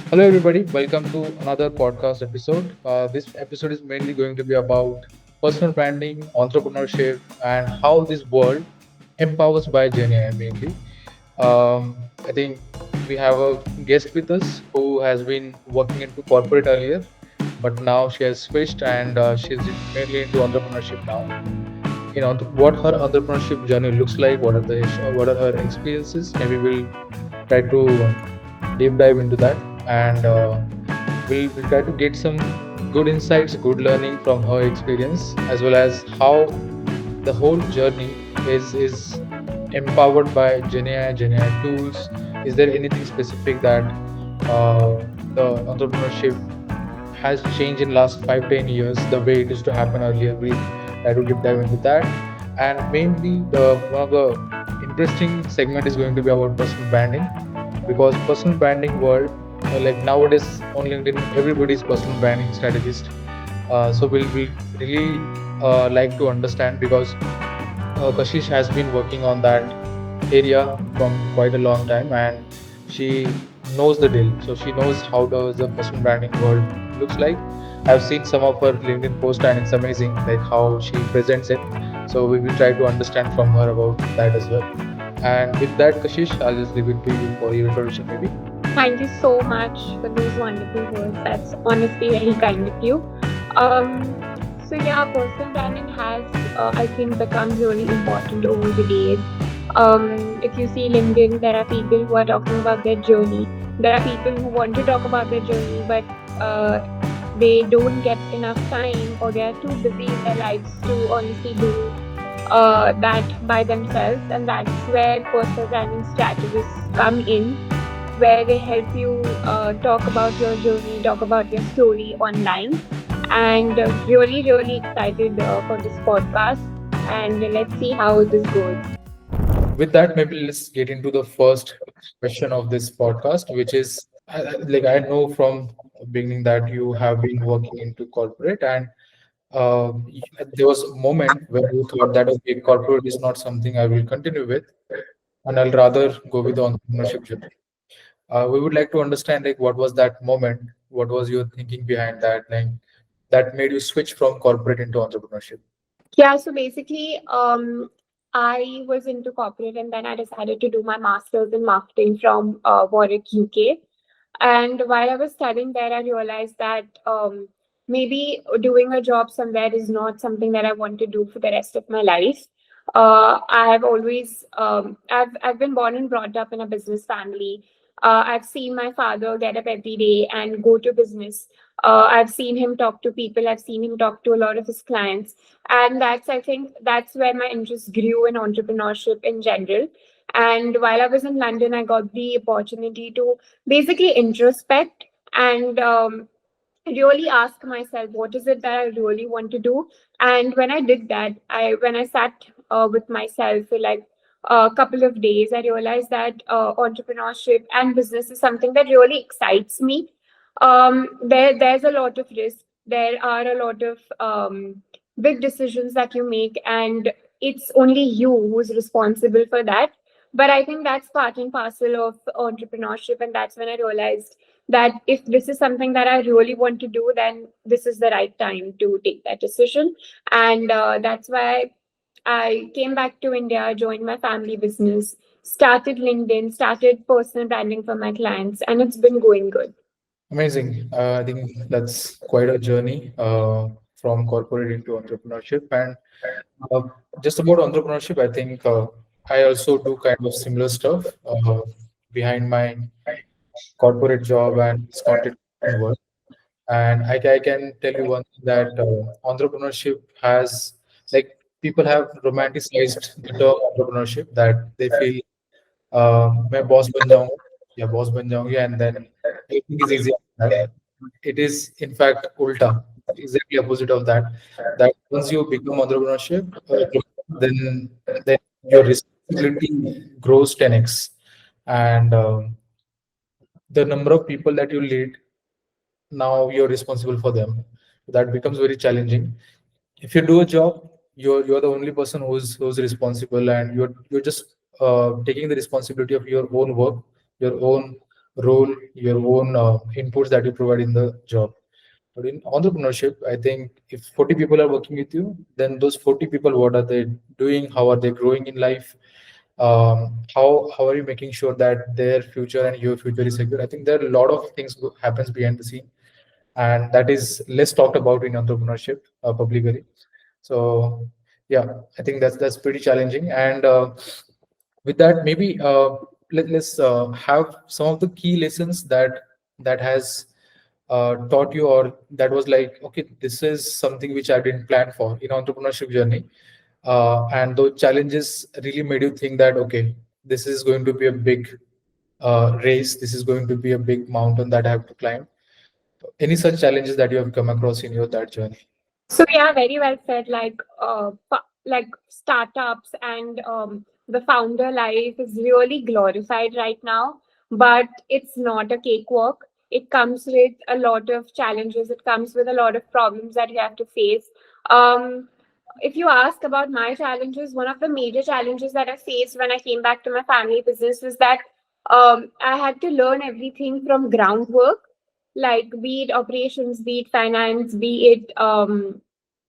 Hello, everybody. Welcome to another podcast episode. This episode is mainly going to be about personal branding, entrepreneurship, and how this world empowers by GenAI mainly. I think we have a guest with us who has been working into corporate earlier, but now she has switched and she's mainly into entrepreneurship now. What her entrepreneurship journey looks like, what are her experiences. Maybe we'll try to deep dive into that and we'll try to get some good insights, good learning from her experience, as well as how the whole journey is empowered by GenAI tools. Is there anything specific that the entrepreneurship has changed in last 5-10 years the way it used to happen earlier? We'll try to deep dive into that. And mainly the one of the interesting segment is going to be about personal branding, because personal branding world, like nowadays on LinkedIn everybody's personal branding strategist. So we'll really like to understand, because Kashish has been working on that area from quite a long time, and she knows the deal. So she knows how does the personal branding world looks like. I've seen some of her LinkedIn posts and it's amazing like how she presents it. So we will try to understand from her about that as well. And with that, Kashish, I'll just leave it to you for your introduction maybe. Thank you so much for those wonderful words. That's honestly very kind of you. Um, Personal branding has, I think, become really important over the days. If you see LinkedIn, there are people who are talking about their journey. There are people who want to talk about their journey, but uh, they don't get enough time, or they are too busy in their lives to honestly do that by themselves. And that's where personal branding strategists come in, where they help you talk about your journey, talk about your story online. And really excited for this podcast. And let's see how this goes. With that, maybe let's get into the first question of this podcast, which is like I know from beginning that you have been working into corporate, and there was a moment where you thought that okay, corporate is not something I will continue with, and I'll rather go with the entrepreneurship journey. We would like to understand like what was that moment, what was your thinking behind that, like that made you switch from corporate into entrepreneurship. Yeah, so basically, I was into corporate, and then I decided to do my master's in marketing from Warwick, UK. And while I was studying there, I realized that maybe doing a job somewhere is not something that I want to do for the rest of my life. I have always, I've been born and brought up in a business family. I've seen my father get up every day and go to business. I've seen him talk to people. I've seen him talk to a lot of his clients, and I think that's where my interest grew in entrepreneurship in general. And while I was in London, I got the opportunity to basically introspect and really ask myself what is it that I really want to do. And when I did that, when I sat with myself for like a couple of days, I realized that entrepreneurship and business is something that really excites me. There's a lot of risk. There are a lot of big decisions that you make, and it's only you who's responsible for that. But I think that's part and parcel of entrepreneurship, and that's when I realized that if this is something that I really want to do, then this is the right time to take that decision. And that's why I came back to India, joined my family business, started LinkedIn, started personal branding for my clients, and it's been going good. Amazing. I think that's quite a journey from corporate into entrepreneurship. And uh, just about entrepreneurship, I think I also do kind of similar stuff behind my corporate job and this content creation work. And I can tell you one thing that entrepreneurship has, like, people have romanticized the term entrepreneurship, that they feel मैं boss बन जाऊंगा या boss बन जाऊंगी and then everything is easy after that. It is in fact ulta, exactly opposite of that. That once you become entrepreneurship, then your responsibility grows 10x, and the number of people that you lead, now you're responsible for them. That becomes very challenging. If you do a job, you're the only person who's responsible, and you're just taking the responsibility of your own work, your own role, your own inputs that you provide in the job. But in entrepreneurship, I think if 40 people are working with you, then those 40 people, what are they doing? How are they growing in life? How are you making sure that their future and your future is secure? I think there are a lot of things happens behind the scene, and that is less talked about in entrepreneurship publicly. So yeah, I think that's pretty challenging. And with that, maybe let's have some of the key lessons that has taught you, or that was like, okay, this is something which I didn't plan for in entrepreneurship journey, and those challenges really made you think that, okay, this is going to be a big race, this is going to be a big mountain that I have to climb. Any such challenges that you have come across in your that journey? So yeah, very well said. Like startups and the founder life is really glorified right now, but it's not a cakewalk. It comes with a lot of challenges. It comes with a lot of problems that you have to face. Um, if you ask about my challenges, one of the major challenges that I faced when I came back to my family business was that I had to learn everything from groundwork, like be it operations, be it finance, be it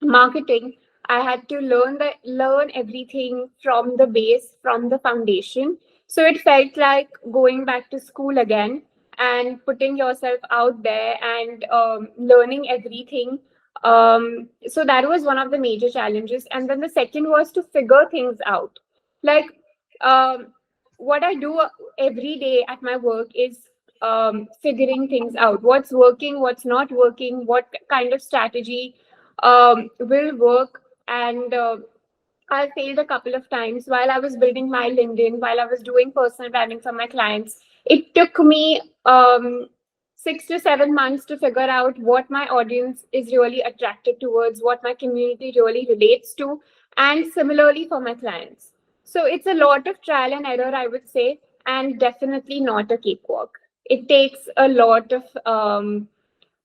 marketing. I had to learn everything from the base, from the foundation. So it felt like going back to school again and putting yourself out there and learning everything. So that was one of the major challenges. And then the second was to figure things out. Like um, what I do every day at my work is figuring things out. What's working, what's not working, what kind of strategy will work. And I failed a couple of times while I was building my LinkedIn, while I was doing personal branding for my clients. It took me 6 to 7 months to figure out what my audience is really attracted towards, what my community really relates to, and similarly for my clients. So it's a lot of trial and error, I would say, and definitely not a cakewalk. It takes a lot of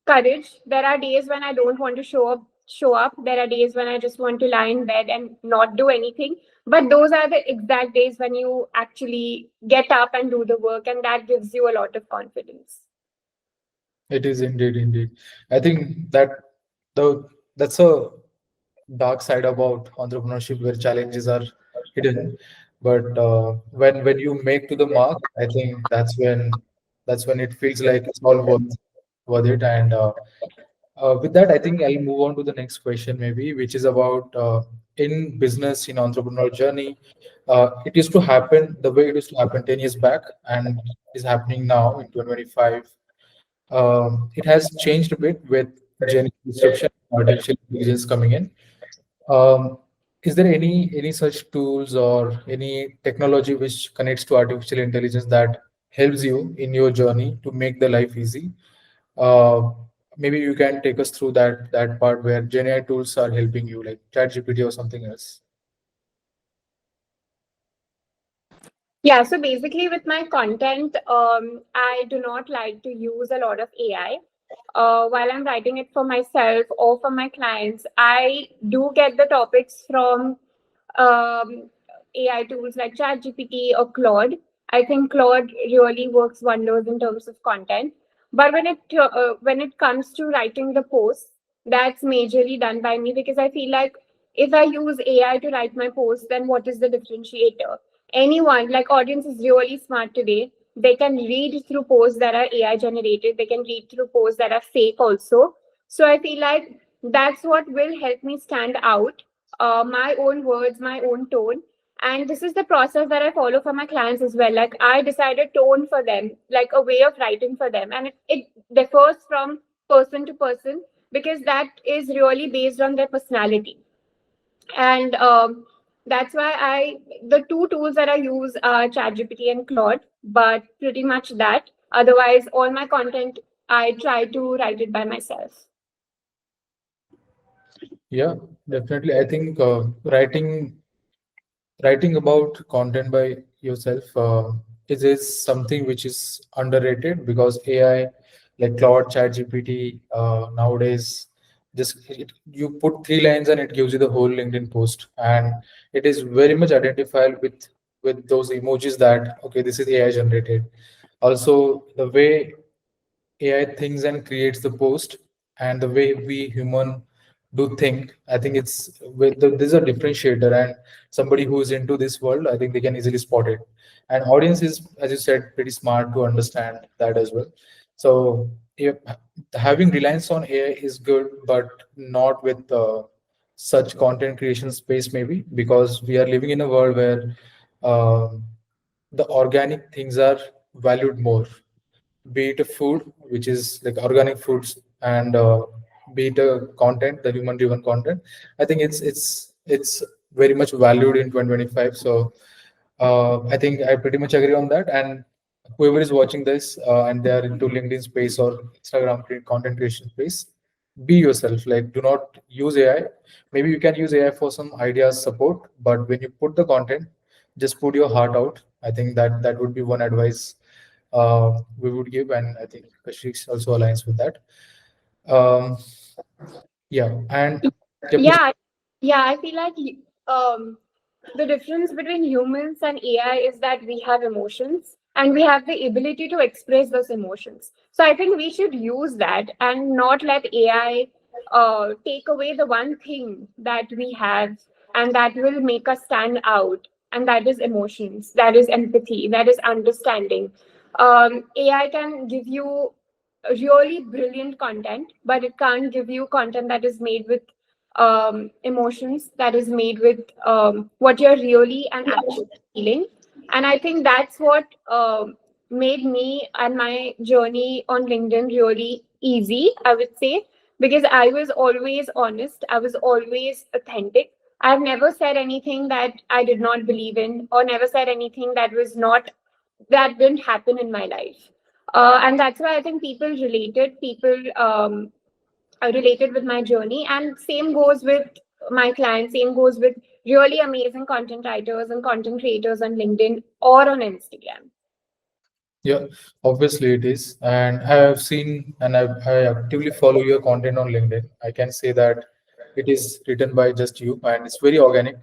courage. There are days when I don't want to show up. There are days when I just want to lie in bed and not do anything. But those are the exact days when you actually get up and do the work, and that gives you a lot of confidence. It is indeed, indeed. I think that the that's a dark side about entrepreneurship where challenges are hidden. But when you make to the mark, I think that's when it feels like it's all worth it. And with that, I think I'll move on to the next question, maybe, which is about in business, in entrepreneurial journey. It used to happen the way it used to happen 10 years back, and is happening now in 2025. It has changed a bit with Gen disruption, artificial intelligence coming in. Um, is there any such tools or any technology which connects to artificial intelligence that helps you in your journey to make the life easy? Uh, Maybe you can take us through that part where GenAI tools are helping you, like ChatGPT or something else. Yeah, so basically, with my content, I do not like to use a lot of AI. While I'm writing it for myself or for my clients, I do get the topics from AI tools like ChatGPT or Claude. I think Claude really works wonders in terms of content. But when it comes to writing the post, that's majorly done by me because I feel like if I use AI to write my post, then what is the differentiator? Anyone, like audience is really smart today. They can read through posts that are AI generated. They can read through posts that are fake also. So I feel like that's what will help me stand out. My own words, my own tone. And this is the process that I follow for my clients as well. Like I decided tone for them, like a way of writing for them. And it differs from person to person because that is really based on their personality. And that's why the two tools that I use are ChatGPT and Claude, but pretty much that. Otherwise, all my content, I try to write it by myself. Yeah, definitely. I think writing about content by yourself is something which is underrated because AI, like Claude, ChatGPT, nowadays, you put 3 lines and it gives you the whole LinkedIn post, and it is very much identifiable with those emojis that, okay, this is AI generated. Also, the way AI thinks and creates the post, and the way we human do think, I think it's this is a differentiator, and somebody who is into this world, I think they can easily spot it. And audience is, as you said, pretty smart to understand that as well. So if, having reliance on AI is good, but not with such content creation space, maybe because we are living in a world where um the organic things are valued more, be it a food, which is like organic foods, and be it a content, the human driven content. I think it's very much valued in 2025. So I think I pretty much agree on that. And whoever is watching this and they are into LinkedIn space or Instagram content creation space, be yourself. Like, do not use AI. Maybe you can use AI for some ideas support, but when you put the content, just put your heart out. I think that would be one advice we would give, and I think Kashish also aligns with that. Um, yeah, and yeah, please. Yeah, yeah, I feel like the difference between humans and AI is that we have emotions and we have the ability to express those emotions. So I think we should use that and not let AI take away the one thing that we have and that will make us stand out. And that is emotions, that is empathy, that is understanding. AI can give you really brilliant content, but it can't give you content that is made with emotions, that is made with what you're really and actually feeling. And I think that's what made me and my journey on LinkedIn really easy, I would say, because I was always honest, I was always authentic. I've never said anything that I did not believe in, or never said anything that was not, that didn't happen in my life. And that's why I think people related, people related with my journey. And same goes with my clients, same goes with really amazing content writers and content creators on LinkedIn or on Instagram. Yeah, obviously it is. And I have seen and I actively follow your content on LinkedIn. I can say that it is written by just you, and it's very organic,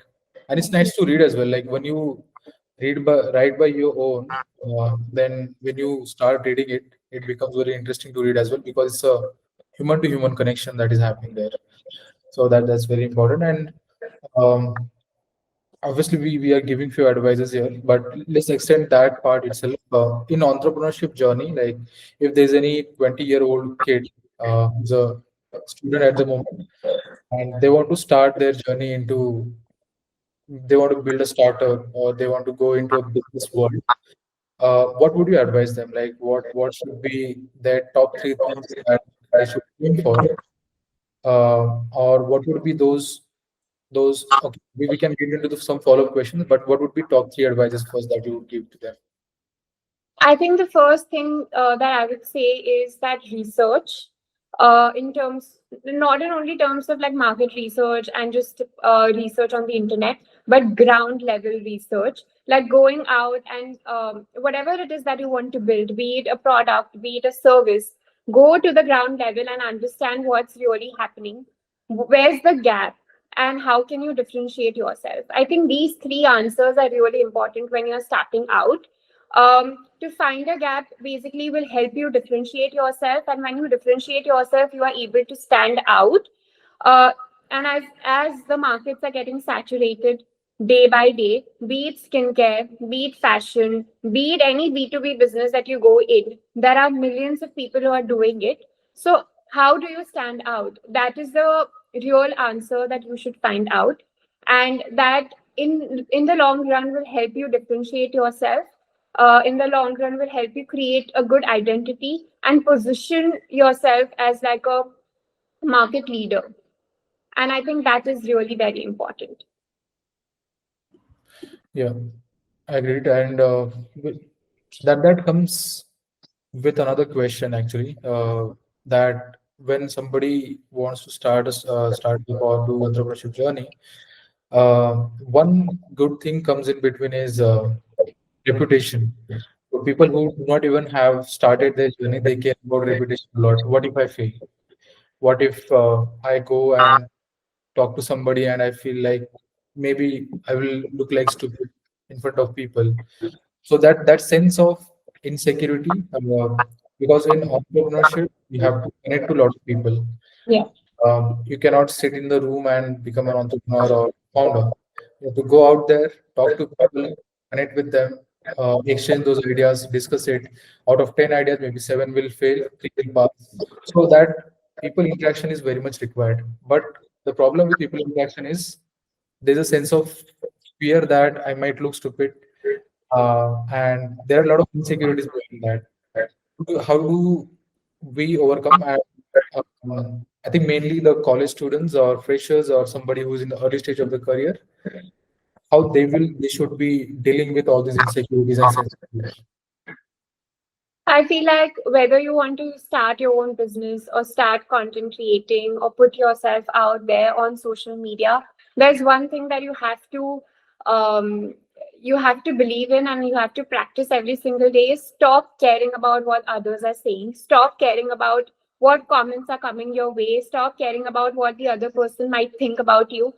and it's nice to read as well. Like when you write by your own, then when you start reading it, it becomes very interesting to read as well, because it's a human to human connection that is happening there. So that's very important. And um, obviously we are giving few advices here, but let's extend that part itself in entrepreneurship journey. Like if there's any 20-year-old kid who's a student at the moment, and they want to start their journey into, they want to build a startup or they want to go into a business world, what would you advise them? Like what should be their top three things that they should aim for, or what would be those, okay, we can get into some follow-up questions, but what would be top three advices first that you would give to them? I think the first thing that I would say is that research, in terms, not in only terms of like market research and just research on the internet, but ground level research, like going out and whatever it is that you want to build, be it a product, be it a service, go to the ground level and understand what's really happening, where's the gap, and how can you differentiate yourself. I think these three answers are really important when you're starting out. To find a gap basically will help you differentiate yourself, and when you differentiate yourself you are able to stand out. uh, and as the markets are getting saturated day by day, be it skincare, be it fashion, be it any B2B business that you go in, there are millions of people who are doing it. So how do you stand out? That is the real answer that you should find out, and that in the long run will help you differentiate yourself. In the long run will help you create a good identity and position yourself as like a market leader. And I think that is really very important. Yeah, I agreed. And that comes with another question actually. That when somebody wants to start startup or do entrepreneurship journey, one good thing comes in between is reputation. So people who do not even have started their journey, they care about reputation a lot. What if I fail? What if I go and talk to somebody and I feel like maybe I will look like stupid in front of people? So that sense of insecurity, because in entrepreneurship you have to connect to a lot of people. Yeah. You cannot sit in the room and become an entrepreneur or founder. You have to go out there, talk to people, connect with them, exchange those ideas, discuss it. Out of 10 ideas, maybe seven will fail, three will pass. So that people interaction is very much required. But the problem with people interaction is there's a sense of fear that I might look stupid, and there are a lot of insecurities behind that. How do we overcome? And I think mainly the college students or freshers or somebody who's in the early stage of the career, how they should be dealing with all these insecurities and sense of fear. I feel like whether you want to start your own business or start content creating or put yourself out there on social media, there's one thing that um, you have to believe in and you have to practice every single day is stop caring about what others are saying. Stop caring about what comments are coming your way. Stop caring about what the other person might think about you.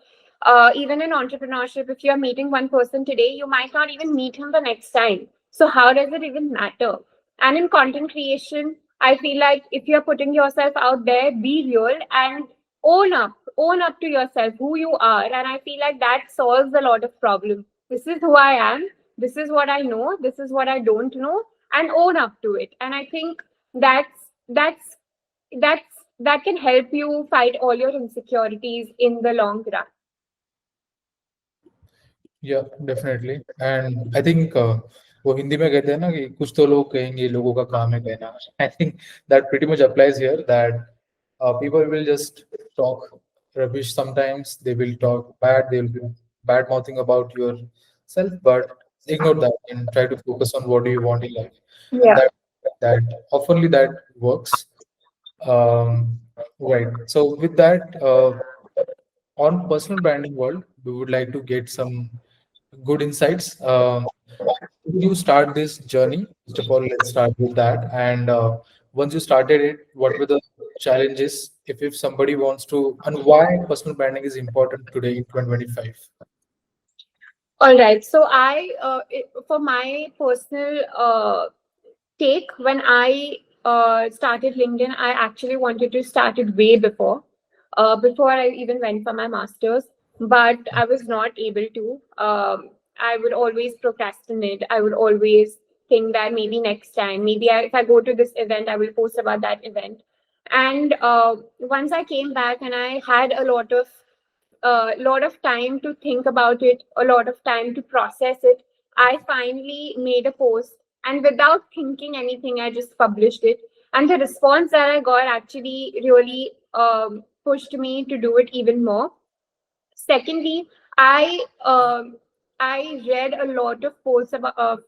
Even in entrepreneurship, if you're meeting one person today, you might not even meet him the next time. So how does it even matter? And in content creation, I feel like if you're putting yourself out there, be real and own up to yourself, who you are. And I feel like that solves a lot of problems. This is who I am. This is what I know. This is what I don't know, and own up to it. And I think that's that's that can help you fight all your insecurities in the long run. Yeah, definitely. And I think वो हिंदी में कहते हैं ना कि कुछ तो लोग कहेंगे लोगों का काम है कहना. I think that pretty much applies here, that people will just talk rubbish sometimes. They will talk bad. They will be bad mouthing about yourself, but ignore that and try to focus on what do you want in life. And Yeah. that oftenly that works. Um, right. So with that, on personal branding world, we would like to get some good insights. You start this journey? First of all, let's start with that. And once you started it, what were the challenges? If somebody wants to, and why personal branding is important today in 2025? All right. So for my personal take, when I started LinkedIn, I actually wanted to start it way before I even went for my master's, but I was not able to. I would always procrastinate. I would always think that maybe next time, if I go to this event, I will post about that event. And once I came back and I had a lot of time to think about it, a lot of time to process it. I finally made a post, and without thinking anything, I just published it. And the response that I got actually really pushed me to do it even more. Secondly, I read a lot of posts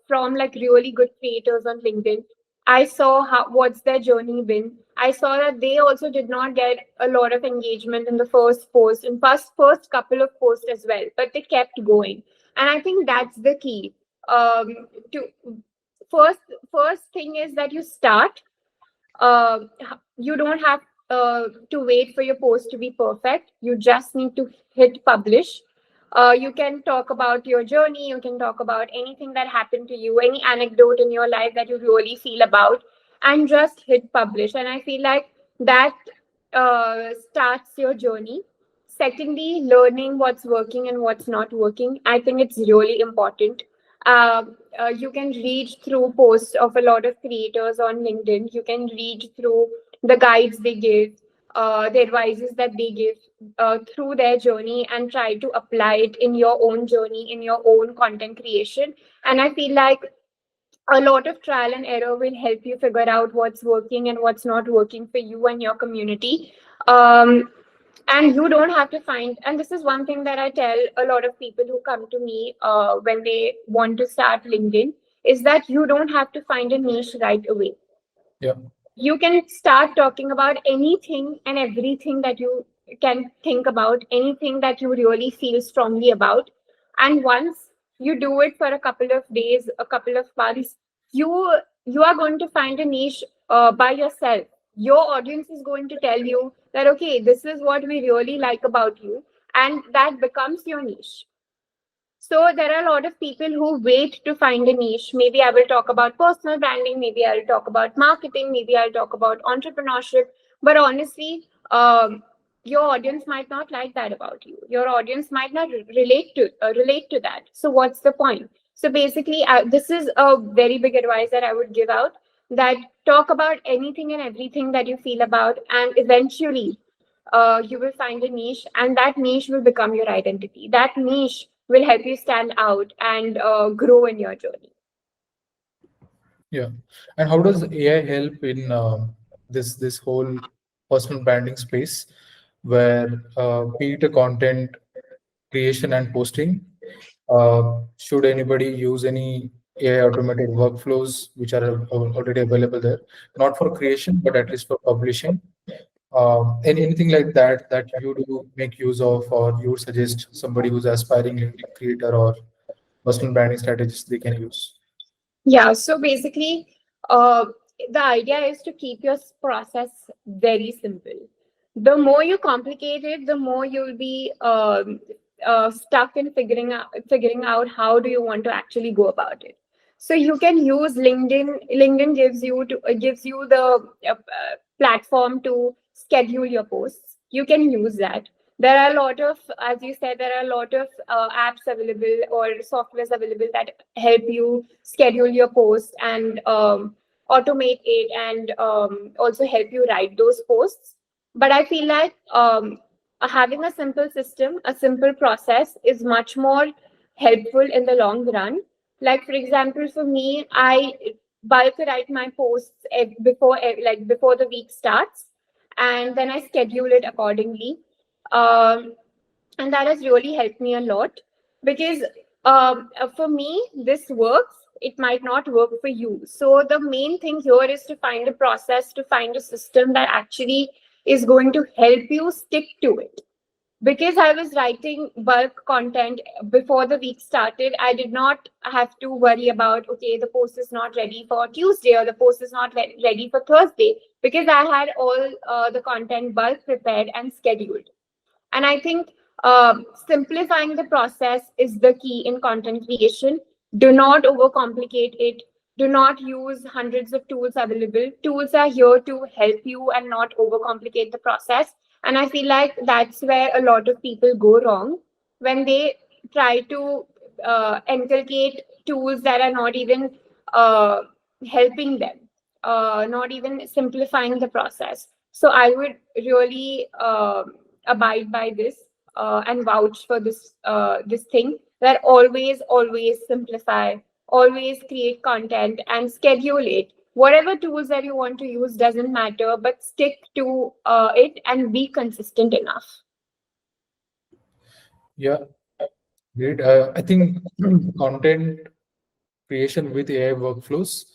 from like really good creators on LinkedIn. I saw what's their journey been. I saw that they also did not get a lot of engagement in the first post, in first couple of posts as well, but they kept going. And I think that's the key. To first first thing is that you start. uh, you don't have to wait for your post to be perfect. You just need to hit publish. You can talk about your journey. You can talk about anything that happened to you, any anecdote in your life that you really feel about, and just hit publish. And I feel like that starts your journey. Secondly, learning what's working and what's not working. I think it's really important. You can read through posts of a lot of creators on LinkedIn. You can read through the guides they give, the advices that they give through their journey, and try to apply it in your own journey, in your own content creation. And I feel like a lot of trial and error will help you figure out what's working and what's not working for you and your community. And you don't have to find, and this is one thing that I tell a lot of people who come to me when they want to start LinkedIn, is that you don't have to find a niche right away. Yeah. You can start talking about anything and everything that you can think about, anything that you really feel strongly about. And once you do it for a couple of days, a couple of months, you you are going to find a niche by yourself. Your audience is going to tell you that, okay, this is what we really like about you, and that becomes your niche. So there are a lot of people who wait to find a niche. Maybe I will talk about personal branding, maybe I'll talk about marketing, maybe I'll talk about entrepreneurship. But honestly, your audience might not like that about you. Your audience might not relate to that. So what's the point? So basically, this is a very big advice that I would give out, that talk about anything and everything that you feel about, and eventually you will find a niche, and that niche will become your identity. That niche will help you stand out and grow in your journey. Yeah. And how does AI help in this whole personal branding space, where be it a content creation and posting? Should anybody use any AI automated workflows which are already available there, not for creation, but at least for publishing? And anything like that that you do make use of, or you would suggest somebody who's aspiring LinkedIn creator or personal branding strategist they can use? Yeah, so basically, uh, the idea is to keep your process very simple. The more you complicate it, the more you'll be stuck in figuring out how do you want to actually go about it. So you can use LinkedIn. LinkedIn gives you the platform to schedule your posts. You can use that. There are a lot of, as you said, there are a lot of apps available or softwares available that help you schedule your posts and automate it, and also help you write those posts. But I feel like having a simple system, a simple process is much more helpful in the long run. Like for example, for me, I bulk write my posts before the week starts, and then I schedule it accordingly. Um, and that has really helped me a lot, because for me this works, it might not work for you. So the main thing here is to find a process, to find a system that actually is going to help you stick to it. Because I was writing bulk content before the week started, I did not have to worry about, okay, the post is not ready for Tuesday or the post is not ready for Thursday, because I had all the content bulk prepared and scheduled. And I think simplifying the process is the key in content creation. Do not overcomplicate it. Do not use hundreds of tools available. Tools are here to help you and not overcomplicate the process. And I feel like that's where a lot of people go wrong, when they try to inculcate tools that are not even uh, helping them, not even simplifying the process. So I would really abide by this and vouch for this thing, that always simplify, always create content and schedule it. Whatever tools that you want to use doesn't matter, but stick to it and be consistent enough. Yeah, great. I think content creation with AI workflows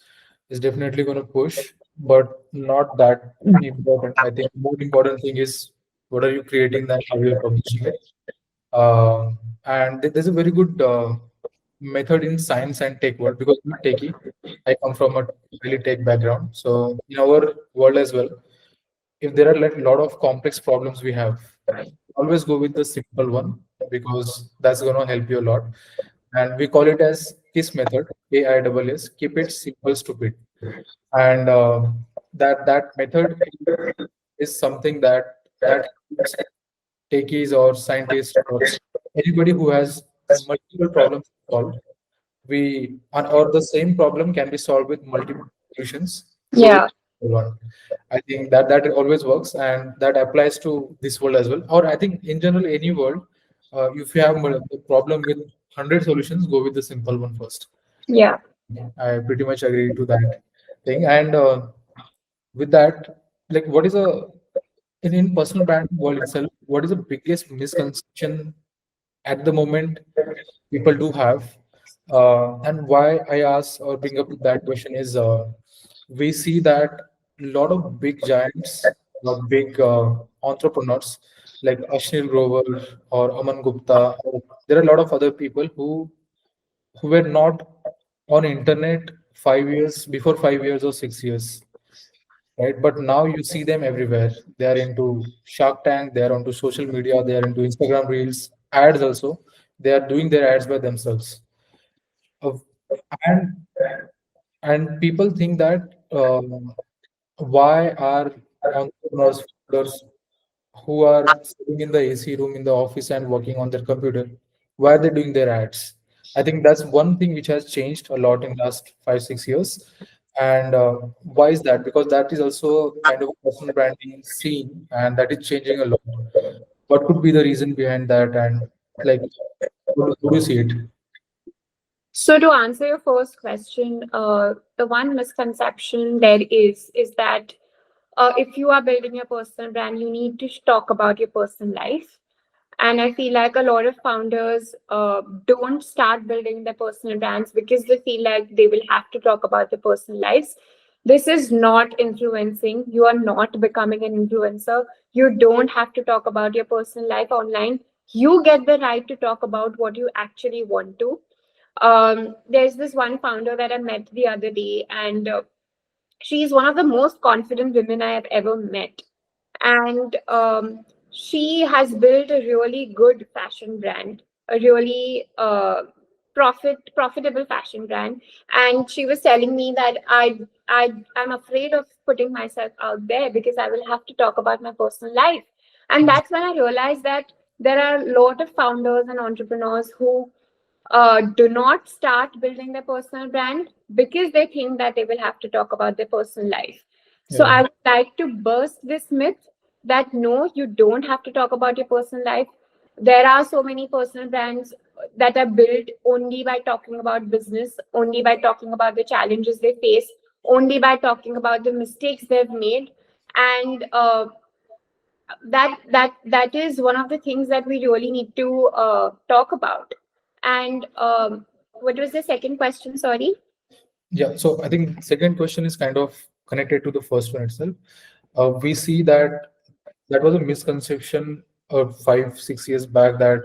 is definitely going to push, but not that important. I think more important thing is what are you creating and how you're publishing it. And there's a very good method in science and tech world, because I'm a techie. I come from a really tech background. So in our world as well, if there are like a lot of complex problems we have, always go with the simple one, because that's going to help you a lot. And we call it as KISS method, KISS, keep it simple, stupid. And that method is something that techies or scientists or anybody who has multiple problems to solve, or the same problem can be solved with multiple solutions. Go with Yeah, one. I think that always works, and that applies to this world as well. Or I think in general, any world, if you have a problem with 100 solutions, go with the simple one first. yeah. I pretty much agree to that thing. And with that, like, what is a in personal branding world itself, what is the biggest misconception at the moment people do have? And why I ask or bring up that question is, we see that a lot of big giants or big entrepreneurs like Ashnil Grover or Aman Gupta, or there are a lot of other people who were not on internet 5 years before 5 years or 6 years, right? But now you see them everywhere. They are into Shark Tank, they are onto social media, they are into Instagram Reels, ads also. They are doing their ads by themselves. Of- and people think that why are entrepreneurs, founders who are sitting in the AC room in the office and working on their computer, why are they doing their ads? I think that's one thing which has changed a lot in last 5 6 years. And why is that? Because that is also kind of a personal branding scene, and that is changing a lot. What could be the reason behind that? And like, how do you see it? So to answer your first question, the one misconception there is that if you are building your personal brand, you need to talk about your personal life. And I feel like a lot of founders don't start building their personal brands because they feel like they will have to talk about their personal lives. This is not influencing. You are not becoming an influencer. You don't have to talk about your personal life online. You get the right to talk about what you actually want to. There's this one founder that I met the other day, and she's one of the most confident women I have ever met. And she has built a really good fashion brand, a really profitable fashion brand. And she was telling me that I'm afraid of putting myself out there because I will have to talk about my personal life. And that's when I realized that there are a lot of founders and entrepreneurs who do not start building their personal brand because they think that they will have to talk about their personal life. So Yeah. I would like to burst this myth that no, you don't have to talk about your personal life. There are so many personal brands that are built only by talking about business, only by talking about the challenges they face, only by talking about the mistakes they've made. And that is one of the things that we really need to talk about. And what was the second question? Sorry. Yeah, so I think second question is kind of connected to the first one itself. We see that that was a misconception 5 6 years back, that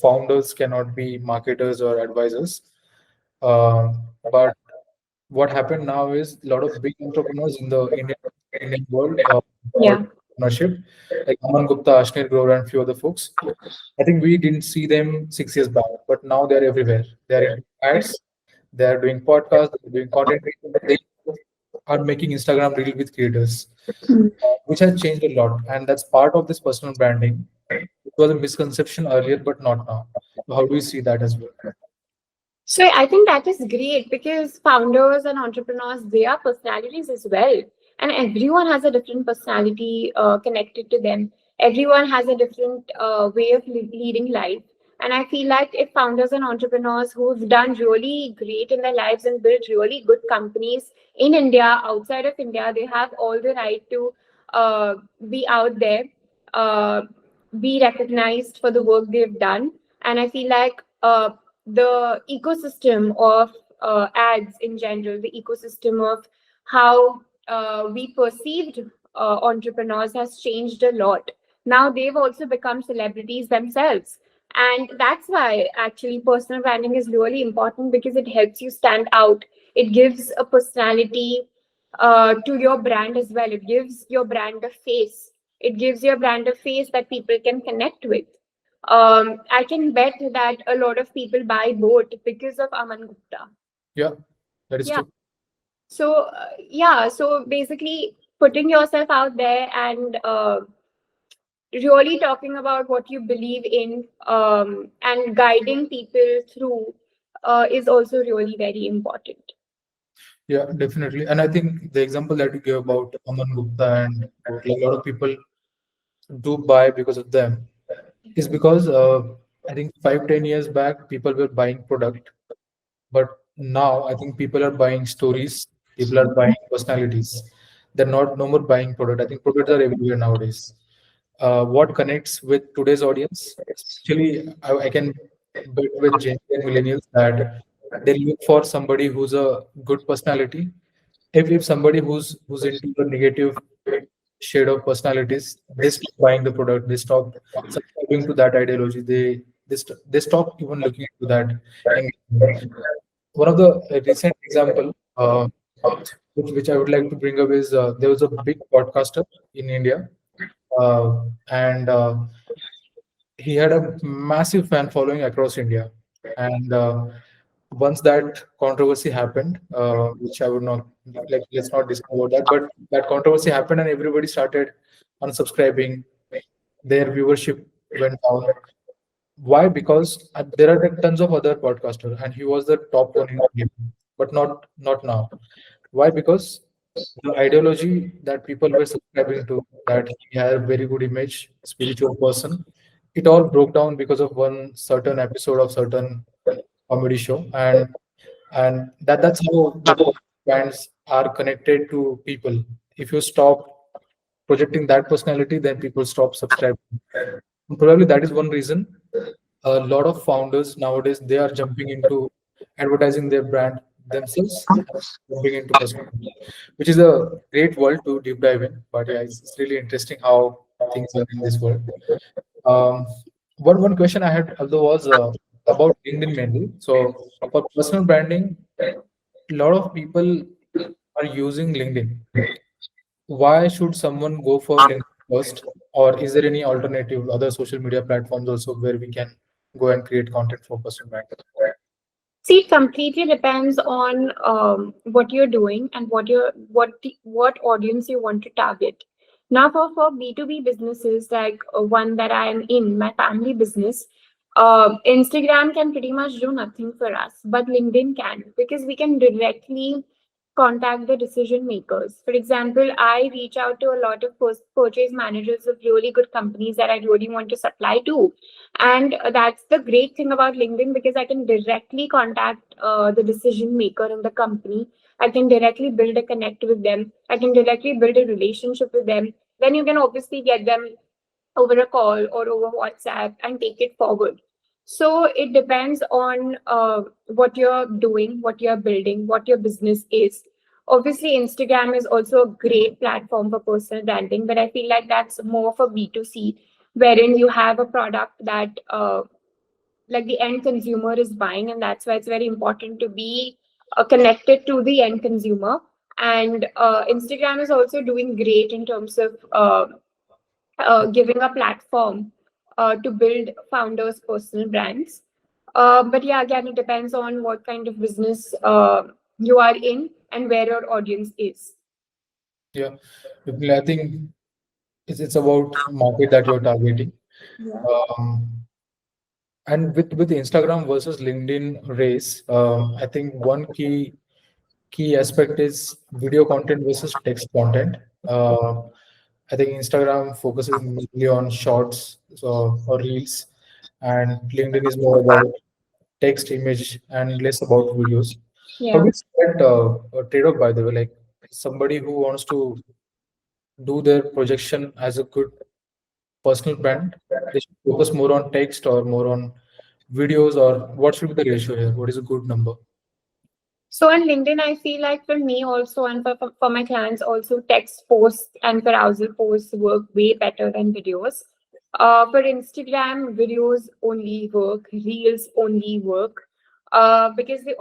founders cannot be marketers or advisors. But what happened now is a lot of big entrepreneurs in the Indian world, called Yeah. entrepreneurship, like Aman Gupta, Ashnir Grover, and few other folks. I think we didn't see them 6 years back, but now they're everywhere. They're in ads, they're doing podcasts, they're doing content creation, they are making Instagram reel with creators, which has changed a lot. And that's part of this personal branding. It was a misconception earlier, but not now. So how do you see that as well? So I think that is great because founders and entrepreneurs, they are personalities as well. And everyone has a different personality connected to them. Everyone has a different way of leading life. And I feel like if founders and entrepreneurs who've done really great in their lives and built really good companies in India, outside of India, they have all the right to uh, be out there, uh, be recognized for the work they've done. And I feel like the ecosystem of ads in general, the ecosystem of how we perceived entrepreneurs has changed a lot. Now they've also become celebrities themselves. And that's why actually personal branding is really important because it helps you stand out. It gives a personality to your brand as well. It gives your brand a face. It gives your brand a face that people can connect with. I can bet that a lot of people buy boat because of Aman Gupta. Yeah, that is Yeah. true. So yeah. So basically, putting yourself out there and really talking about what you believe in and guiding people through is also really very important. Yeah, definitely. And I think the example that you gave about Aman Gupta and like a lot of people do buy because of them is because I think 5 10 years back people were buying product, but now I think people are buying stories, people are buying personalities. They're not no more buying product. I think products are everywhere nowadays. What connects with today's audience, especially I can bet with Gen Z and millennials, that they look for somebody who's a good personality. If somebody who's into the negative shade of personalities, they stop buying the product, they stop subscribing to that ideology, they stop even looking into that engagement. One of the recent example, which I would like to bring up, is there was a big podcaster in India, and he had a massive fan following across India. And once that controversy happened, which I would not like, let's not discuss about that, but that controversy happened and everybody started unsubscribing. Their viewership went down. Why? Because there are like tons of other podcasters, and he was the top one in India, but not now. Why? Because the ideology that people were subscribing to, that he had a very good image, spiritual person, it all broke down because of one certain episode of certain comedy show, and that's how the brands are connected to people. If you stop projecting that personality, then people stop subscribing. Probably that is one reason a lot of founders nowadays they are jumping into advertising their brand themselves, jumping into personal, which is a great world to deep dive in. But yeah, it's really interesting how things are in this world. Um, one question I had although was about LinkedIn mainly. So for personal branding, a lot of people are using LinkedIn. Why should someone go for LinkedIn first, or is there any alternative other social media platforms also where we can go and create content for personal branding? See, it completely depends on what you're doing and what audience you want to target. Now, for B2B businesses like one that I am in, my family business, Instagram can pretty much do nothing for us, but LinkedIn can because we can directly contact the decision makers. For example, I reach out to a lot of purchase managers of really good companies that I really want to supply to, and that's the great thing about LinkedIn because I can directly contact the decision maker in the company. I can directly build a connect with them. I can directly build a relationship with them. Then you can obviously get them over a call or over WhatsApp and take it forward. So it depends on what you're doing, what you're building, what your business is. Obviously, Instagram is also a great platform for personal branding, but I feel like that's more for B2C, wherein you have a product that like the end consumer is buying, and that's why it's very important to be connected to the end consumer. And Instagram is also doing great in terms of giving a platform to build founders' personal brands. But yeah, again, it depends on what kind of business you are in and where your audience is. Yeah, I think it's about market that you're targeting. Yeah. Um, and with Instagram versus LinkedIn race, I think one key aspect is video content versus text content. Uh, I think Instagram focuses mainly on shorts or reels, and LinkedIn is more about text, image, and less about videos. How do Yeah. you see that a trade-off, by the way? Like somebody who wants to do their projection as a good personal brand, they should focus more on text or more on videos, or what should be the ratio here? What is a good number? So on LinkedIn, I feel like for me also and for my clients also, text posts and carousel posts work way better than videos. For Instagram, videos only work, reels only work, because the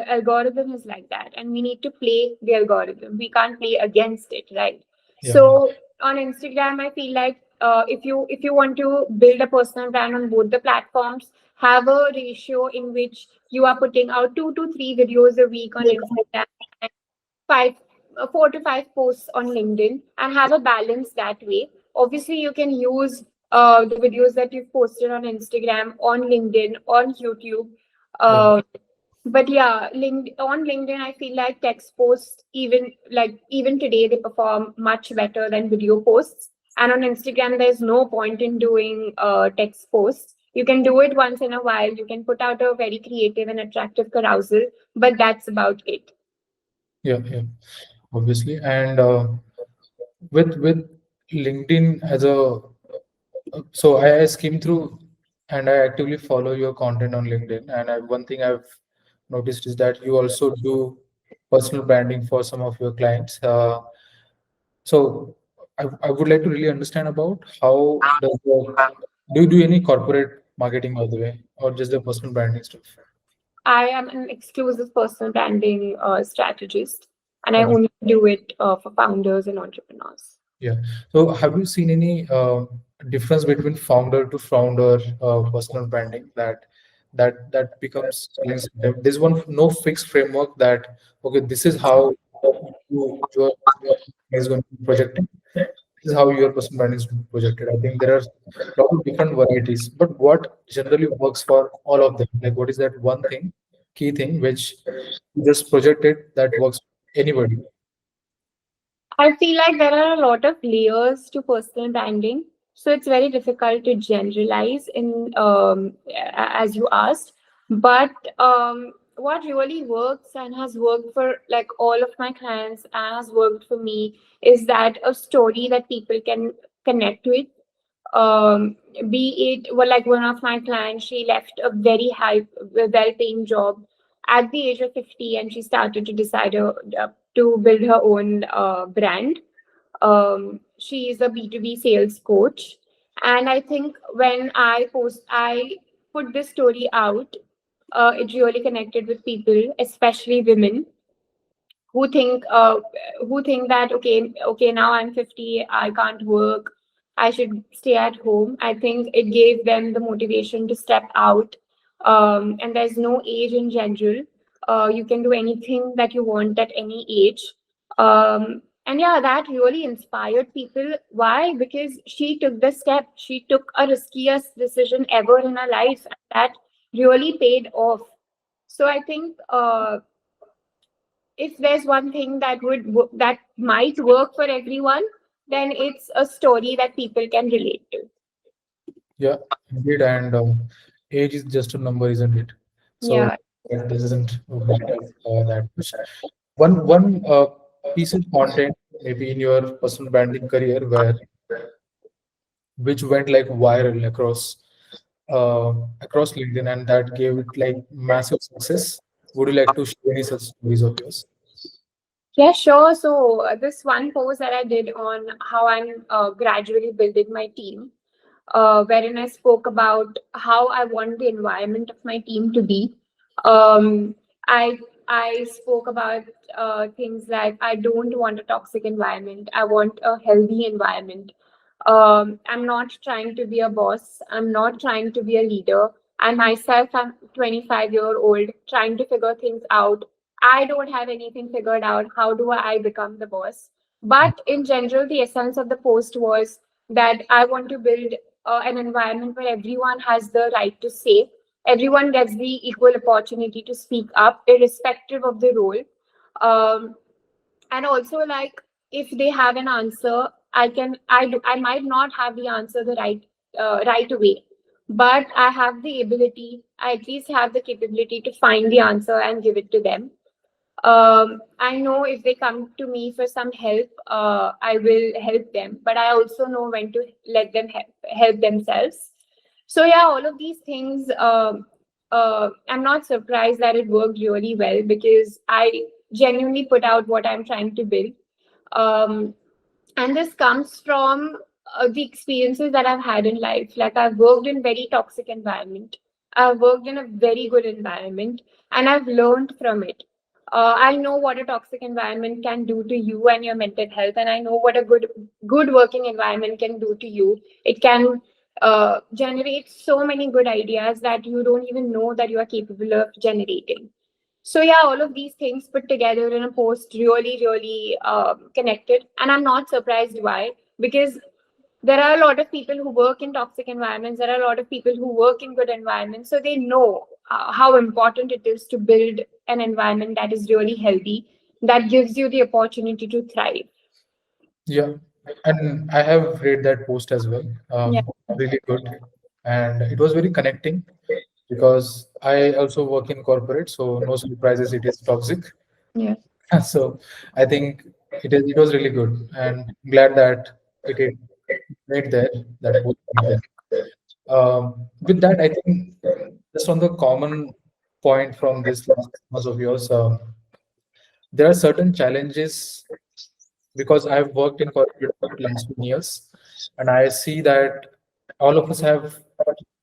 algorithm is like that, and we need to play the algorithm. We can't play against it, right? Yeah, So on Instagram, I feel like if you want to build a personal brand on both the platforms, have a ratio in which you are putting out 2 to 3 videos a week on Instagram, and five, 4 to 5 posts on LinkedIn, and have a balance that way. Obviously, you can use the videos that you've posted on Instagram, on LinkedIn, on YouTube. yeah, Uh, but yeah, on LinkedIn, I feel like text posts, even today, they perform much better than video posts. And on Instagram, there's no point in doing text posts. You can do it once in a while. You can put out a very creative and attractive carousel, but that's about it. yeah. Obviously, and with LinkedIn as a so I skim through and I actively follow your content on LinkedIn, and one thing I've noticed is that you also do personal branding for some of your clients. So I would like to really understand about how does do you do any corporate marketing by the way, or just the personal branding stuff? I am an exclusive personal branding strategist, and I Okay. only do it for founders and entrepreneurs. Yeah. So have you seen any difference between founder to founder personal branding that becomes challenging? There's one no fixed framework that okay, this is how your is going to be projected. This is how your personal branding is projected. I think there are a lot of different varieties, but what generally works for all of them? Like what is that one thing, key thing which you just projected that works for anybody? I feel like there are a lot of layers to personal branding, so it's very difficult to generalize in as you asked. But what really works and has worked for like all of my clients and has worked for me is that a story that people can connect with. um, be it well, like one of my clients, she left a very high, well-paying job at the age of 50, and she started to decide to build her own brand. She is a B2B sales coach, and I think when I put this story out, it really connected with people, especially women who think uh, who think that okay, now I'm 50, I can't work, I should stay at home. I think it gave them the motivation to step out. And there's no age in general. You can do anything that you want at any age. And yeah, that really inspired people. Why? Because she took the step, she took a riskiest decision ever in her life, and that really paid off. So I think if there's one thing that might work for everyone, then it's a story that people can relate to. Yeah, indeed. And age is just a number, isn't it? So Yeah. this isn't matter that much. One piece of content maybe in your personal branding career where which went like viral across LinkedIn and that gave it like massive success. Would you like to share any such stories of yours? Yeah, sure. So this one post that I did on how I'm gradually building my team, wherein I spoke about how I want the environment of my team to be. Um, I I spoke about things like I don't want a toxic environment. I want a healthy environment. I'm not trying to be a boss. I'm not trying to be a leader. I myself am 25-year-old trying to figure things out. I don't have anything figured out. How do I become the boss? But in general, the essence of the post was that I want to build an environment where everyone has the right to say, everyone gets the equal opportunity to speak up, irrespective of the role. Um, and also, like, if they have an answer, I might not have the answer the right away, but I have the ability, I at least have the capability to find the answer and give it to them. I know if they come to me for some help, I will help them, but I also know when to let them help themselves. So yeah, all of these things. I'm not surprised that it worked really well because I genuinely put out what I'm trying to build. Um, and this comes from the experiences that I've had in life. Like I've worked in very toxic environment, I've worked in a very good environment, and I've learned from it. I know what a toxic environment can do to you and your mental health, and I know what a good working environment can do to you. It can generate so many good ideas that you don't even know that you are capable of generating. So yeah, all of these things put together in a post really connected, and I'm not surprised why, because there are a lot of people who work in toxic environments. There are a lot of people who work in good environments, so they know how important it is to build an environment that is really healthy, that gives you the opportunity to thrive. Yeah, and I have read that post as well. Yeah, Really good, and it was very connecting because I also work in corporate, so no surprises, it is toxic. yeah, So I think it was really good, and glad that it made there that post made there. With that, I think just on the common point from this last months of yours, there are certain challenges because I've worked in corporate for the last 10 years, and I see that all of us have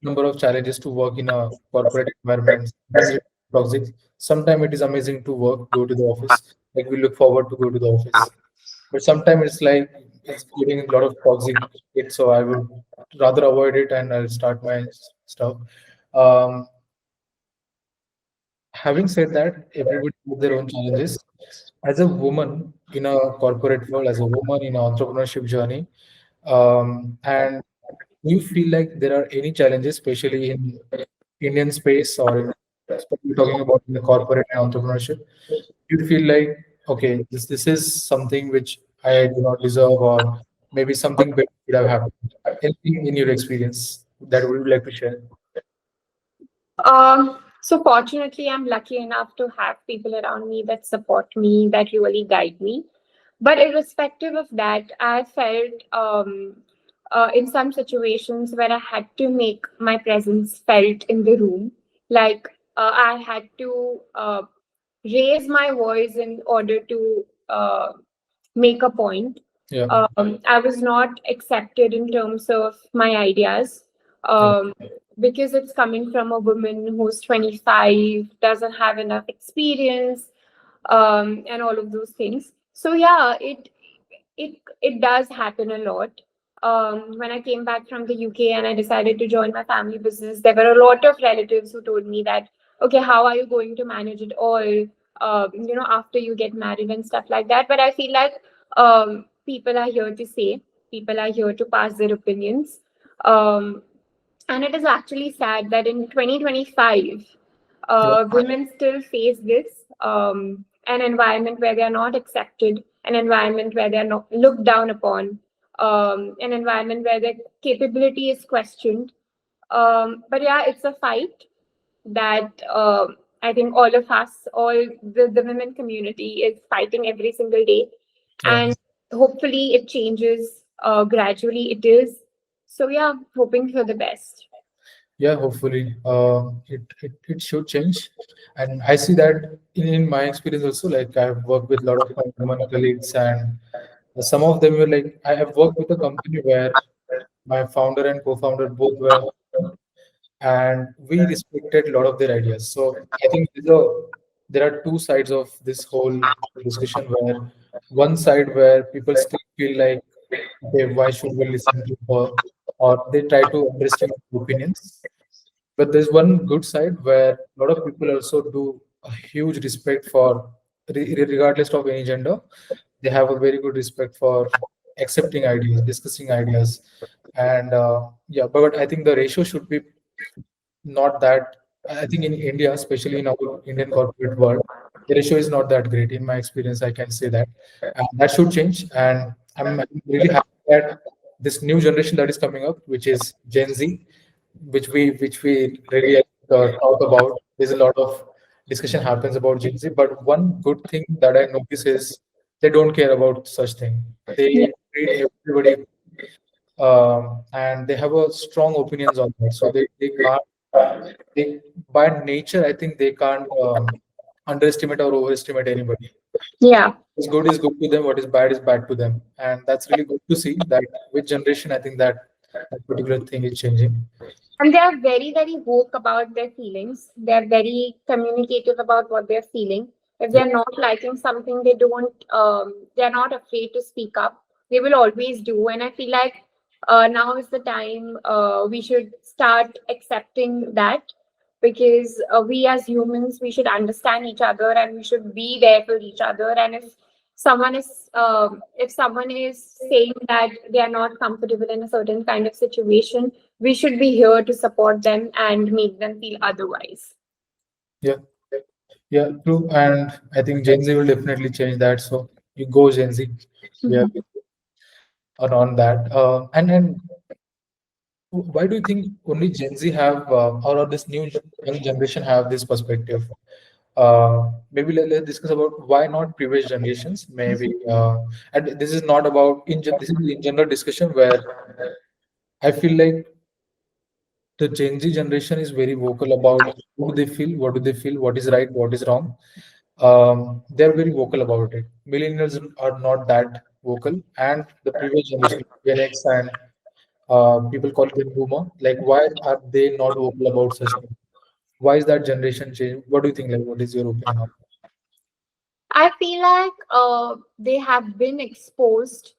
number of challenges to work in a corporate environment. Sometimes it's toxic. Sometimes it is amazing to work, go to the office. Like we look forward to go to the office. But sometimes it's like it's getting a lot of toxic it, so I would rather avoid it and I'll start my stuff. Um, Having said that, everybody has their own challenges. As a woman in a corporate world, as a woman in an entrepreneurship journey, and do you feel like there are any challenges, especially in Indian space or in, especially talking about in the corporate and entrepreneurship? You feel like, okay, this is something which I do not deserve, or maybe something better could have happened. Anything in your experience that would you like to share? So fortunately, I'm lucky enough to have people around me that support me, that really guide me. But irrespective of that, I felt in some situations where I had to make my presence felt in the room. Like I had to raise my voice in order to make a point. Yeah, I was not accepted in terms of my ideas yeah, um, because it's coming from a woman who's 25, doesn't have enough experience, and all of those things. So yeah, it does happen a lot. When I came back from the UK and I decided to join my family business, there were a lot of relatives who told me that, okay, how are you going to manage it all? After you get married and stuff like that. But I feel like people are here to say, people are here to pass their opinions. Um, and it is actually sad that in 2025, yeah, women still face this an environment where they are not accepted, an environment where they are not looked down upon, an environment where their capability is questioned. But yeah, it's a fight that I think all of us, all the women community is fighting every single day. yeah. And hopefully it changes gradually. It is. So yeah, hoping for the best. Yeah, hopefully, it should change, and I see that in my experience also. Like I've worked with a lot of my women colleagues, and some of them were like, I have worked with a company where my founder and co-founder both were women, and we respected a lot of their ideas. So I think there are two sides of this whole discussion where one side where people still feel like, okay, why should we listen to her? Or they try to underestimate opinions. But there's one good side where a lot of people also do a huge respect for, regardless of any gender, they have a very good respect for accepting ideas, discussing ideas, and yeah. But I think the ratio should be not that. I think in India, especially in our Indian corporate world, the ratio is not that great. In my experience, I can say that, and that should change. And I'm really happy that this new generation that is coming up, which is Gen Z, which we really talk about. There's a lot of discussion happens about Gen Z, but one good thing that I notice is they don't care about such thing. Yeah. They treat everybody, and they have a strong opinions on that. So they can't they by nature I think they can't underestimate or overestimate anybody. Yeah. What's good is good to them. What is bad to them, and that's really good to see that with generation. I think that that particular thing is changing. And they are very, very woke about their feelings. They are very communicative about what they're feeling. If Yeah, they're not liking something, they don't, they're not afraid to speak up. They will always do. And I feel like now is the time we should start accepting that because we as humans, we should understand each other and we should be there for each other. And if someone is saying that they are not comfortable in a certain kind of situation, we should be here to support them and make them feel otherwise. yeah, yeah, true. And I think Gen Z will definitely change that. So you go Gen Z. Yeah, Mhm. on that. And why do you think only Gen Z have, or this new young generation have this perspective? Maybe let's discuss about why not previous generations. Maybe, and this is not about this is in general discussion where I feel like the Gen Z generation is very vocal about who they feel, what do they feel, what is right, what is wrong. They're very vocal about it. Millennials are not that vocal, and the previous generation, Gen X and people call them boomer. Like, why are they not vocal about such things? Why is that generation change? What do you think? Like, what is your opinion on? I feel like they have been exposed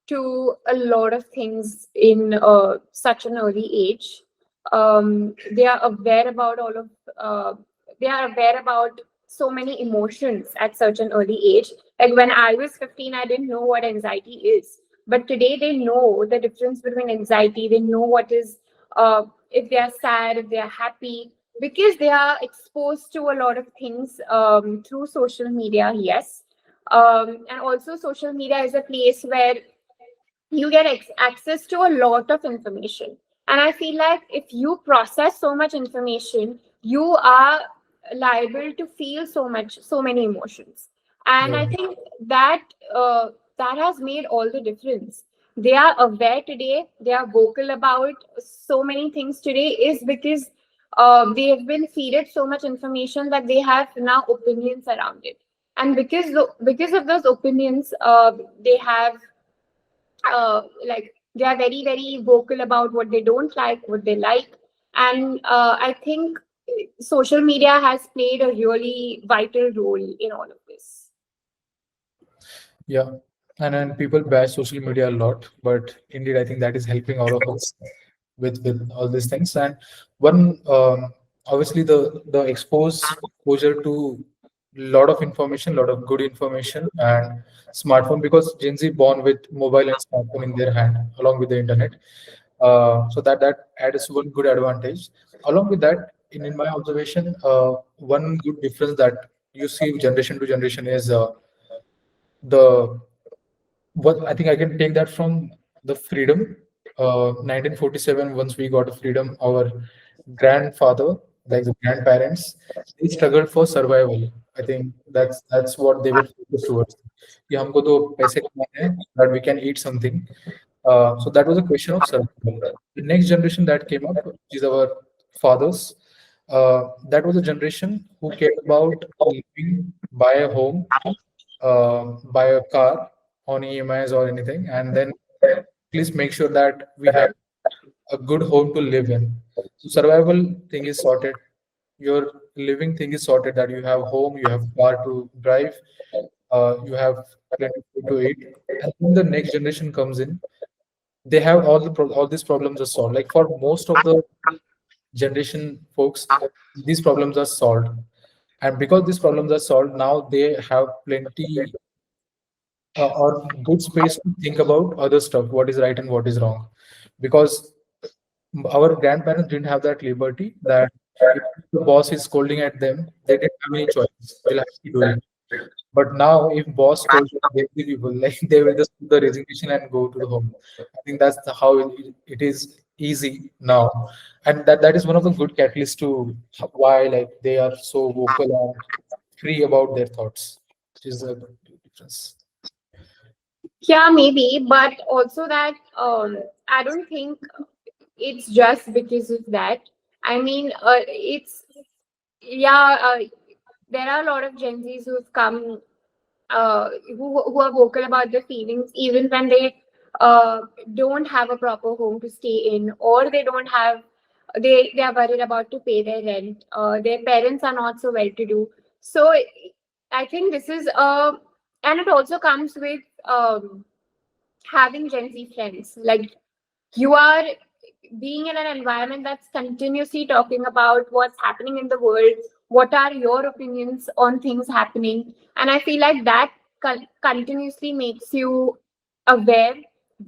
to a lot of things in such an early age. They are aware about all of they are aware about so many emotions at such an early age. Like when I was 15, I didn't know what anxiety is, but today they know the difference between anxiety. They know what is if they are sad, if they are happy, because they are exposed to a lot of things through social media. Yes, and also social media is a place where you get access to a lot of information, and I feel like if you process so much information, you are liable to feel so many emotions. And Yeah. I think that uh, that has made all the difference. They are aware today, they are vocal about so many things today, is because they have been fed so much information that they have now opinions around it. And because of those opinions, they have like they are very vocal about what they don't like, what they like. And I think social media has played a really vital role in all of this. Yeah, and people bash social media a lot, but indeed, I think that is helping all of us with all these things. And one, obviously, the exposure to lot of information, lot of good information, and smartphone, because Gen Z born with mobile and smartphone in their hand along with the internet. So that adds one good advantage. Along with that, in my observation, one good difference that you see generation to generation is the what I think I can take that from the freedom. 1947, once we got freedom, our grandfather, like the grandparents, they struggled for survival. I think that's what they were focused towards. कि हमको तो पैसे कमाने हैं, that we can eat something. So that was a question of survival. The next generation that came up, which is our fathers, that was a generation who cared about living, buy a home, buy a car on EMIs or anything, and then please make sure that we have a good home to live in. So survival thing is sorted. Your living thing is sorted. That you have home, you have car to drive, you have plenty of food to eat, and then the next generation comes in. They have all these problems are solved. Like for most of the generation folks, these problems are solved, and because these problems are solved, now they have plenty or good space to think about other stuff, what is right and what is wrong. Because our grandparents didn't have that liberty that if the boss is scolding at them, they didn't have any choice. They'll have to do it. But now, if boss scolds the people, like they will just do the resignation and go to the home. I think that's how it is easy now, and that is one of the good catalysts to why like they are so vocal and free about their thoughts, which is a good difference. Yeah, maybe, but also that I don't think it's just because of that. I mean, it's yeah. There are a lot of Gen Zs who've come who are vocal about their feelings even when they uh, don't have a proper home to stay in, or they don't have they are worried about to pay their rent, their parents are not so well to do. So I think this is and it also comes with having Gen Z friends. Like you are being in an environment that's continuously talking about what's happening in the world, what are your opinions on things happening. And I feel like that continuously makes you aware,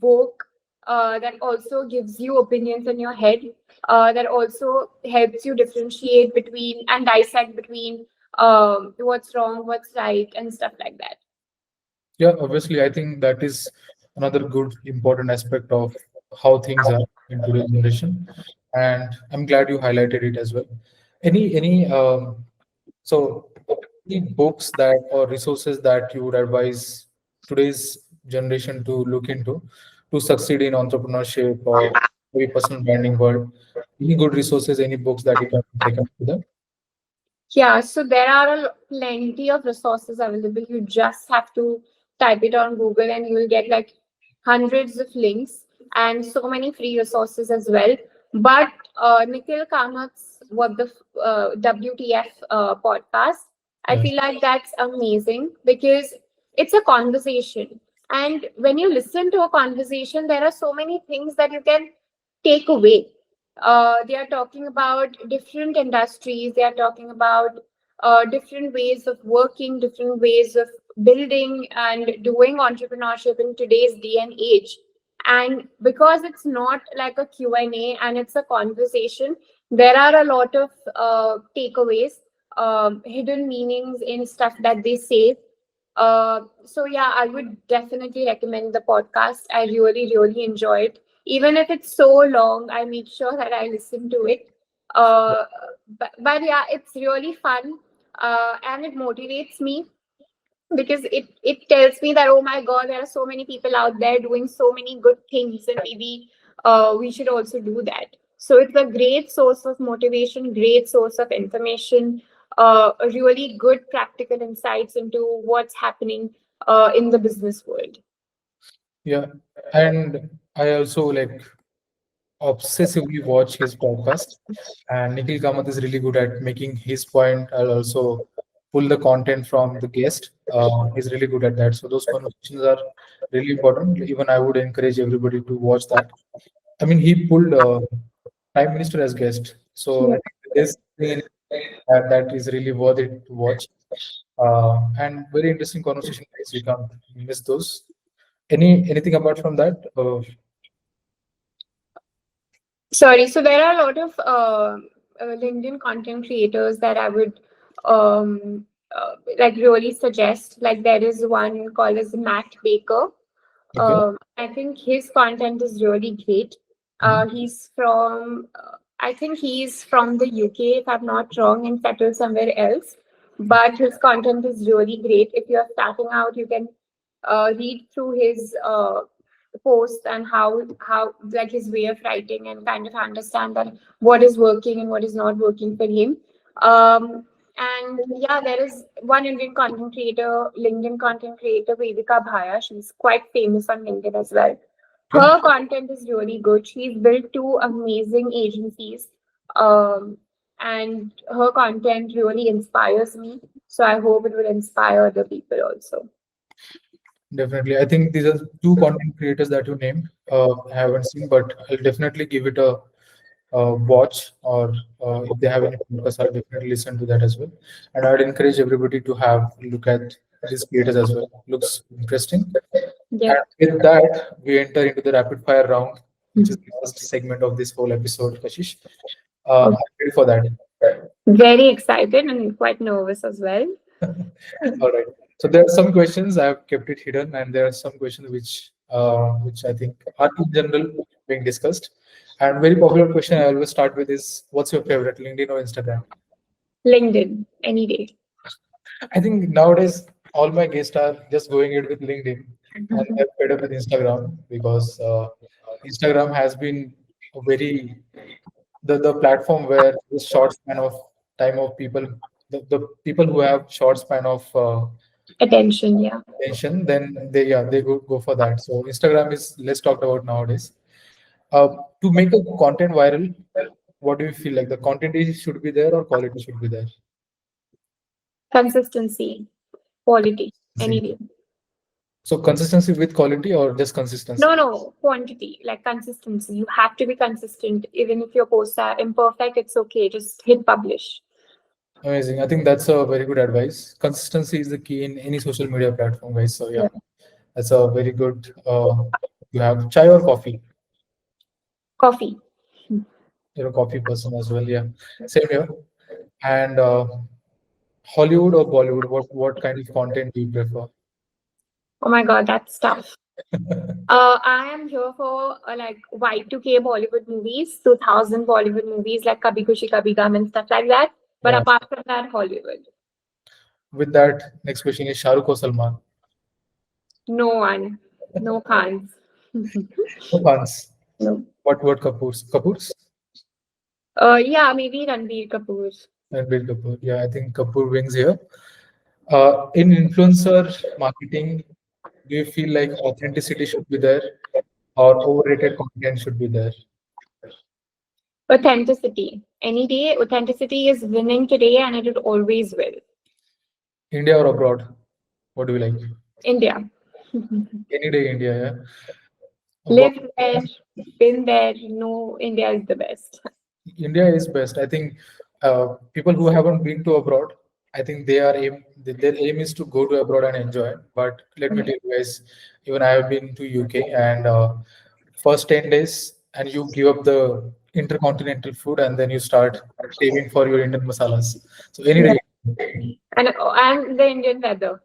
woke, that also gives you opinions in your head, that also helps you differentiate between and dissect between what's wrong, what's right, and stuff like that. Yeah, obviously, I think that is another good, important aspect of how things are in today's generation, and I'm glad you highlighted it as well. Any so any books that or resources that you would advise today's generation to look into to succeed in entrepreneurship or maybe personal branding world? Any good resources, any books that you can recommend to them? Yeah, so there are plenty of resources available. You just have to type it on Google and you will get like hundreds of links and so many free resources as well. But Nikhil Kamath's What the WTF podcast, I Yeah. feel like that's amazing because it's a conversation. And when you listen to a conversation, there are so many things that you can take away. They are talking about different industries, they are talking about different ways of working, different ways of building and doing entrepreneurship in today's day and age. And because it's not like a Q&A and it's a conversation, there are a lot of takeaways, hidden meanings in stuff that they say. So yeah, I would definitely recommend the podcast. I really, really enjoy it. Even if it's so long, I make sure that I listen to it. Uh, but yeah, it's really fun, and it motivates me because it tells me that, oh my god, there are so many people out there doing so many good things, and maybe we should also do that. So it's a great source of motivation, great source of information, a really good practical insights into what's happening in the business world. Yeah, and I also like obsessively watch his podcast. And Nikhil Kamath is really good at making his point. I'll also pull the content from the guest. He's really good at that. So those conversations are really important. Even I would encourage everybody to watch that. I mean, he pulled Prime Minister as guest. So I Yeah. think there's something in it that is really worth it to watch. And very interesting conversation, guys. You can't miss those. Anything apart from that? Sorry, so there are a lot of LinkedIn content creators that I would um, like really suggest. Like there is one called as Matt Baker. Okay. I think his content is really great. Mhm. I think he's from the UK, if I'm not wrong, and settled somewhere else. But his content is really great. If you're starting out, you can read through his posts and how like his way of writing and kind of understand that what is working and what is not working for him. Um, and yeah, there is one Indian content creator, LinkedIn content creator, Vedika Bhaya. She's quite famous on LinkedIn as well. Okay. Her content is really good. She's built two amazing agencies. Um, and her content really inspires me. So I hope it will inspire other people also. Definitely. I think these are two content creators that you named. I haven't seen, but I'll definitely give it a watch, or if they have any podcasts, I'll definitely listen to that as well. And I'd encourage everybody to have a look at these creators as well. Looks interesting. And Yep. with that, we enter into the rapid fire round, which is the last segment of this whole episode, Kashish. I'm ready for that. Very excited and quite nervous as well. All right. So there are some questions I have kept it hidden, and there are some questions which I think are in general being discussed. And very popular question I always start with is, what's your favorite, LinkedIn or Instagram? LinkedIn, any day. I think nowadays all my guests are just going it with LinkedIn, and they're fed up with Instagram because Instagram has been a very the platform where this short span of time of people, the people who have short span of Attention, yeah. attention, then they go for that. So Instagram is less talked about nowadays. To make a content viral, what do you feel like the content is should be there or quality should be there? Consistency, quality, any See. day. So consistency with quality or just consistency? No, no, quantity, like consistency. You have to be consistent. Even if your posts are imperfect, it's okay. Just hit publish. Amazing. I think that's a very good advice. Consistency is the key in any social media platform, guys. So yeah, Yeah. that's a very good. You have chai or coffee? Coffee. You're a coffee person as well. Yeah, same here. And Hollywood or Bollywood? What kind of content do you prefer? Oh my God, that's tough. I am here for like Y2K Bollywood movies, 2000 Bollywood movies like Kabhi Khushi Kabhi Gum and stuff like that. But Yeah. apart from that, Hollywood. With that, next question is Shah Rukh or Salman? No one. No Khans. No fans. No. What Kapoor's? Kapoor's? Yeah, maybe Ranbir Kapoor. Ranbir Kapoor. Yeah, I think Kapoor wins here. In influencer marketing, do you feel like authenticity should be there or overrated content should be there? Authenticity. Any day, authenticity is winning today and it always will. India or abroad? What do you like? India. Any day, India. Yeah. What Lived there, been there. No, India is the best. India is best. I think people who haven't been to abroad, I think their aim is to go to abroad and enjoy. But let me tell you guys, even I have been to UK and first 10 days, and you give up the intercontinental food, and then you start craving for your Indian masalas. So any Yeah. day, And the Indian weather.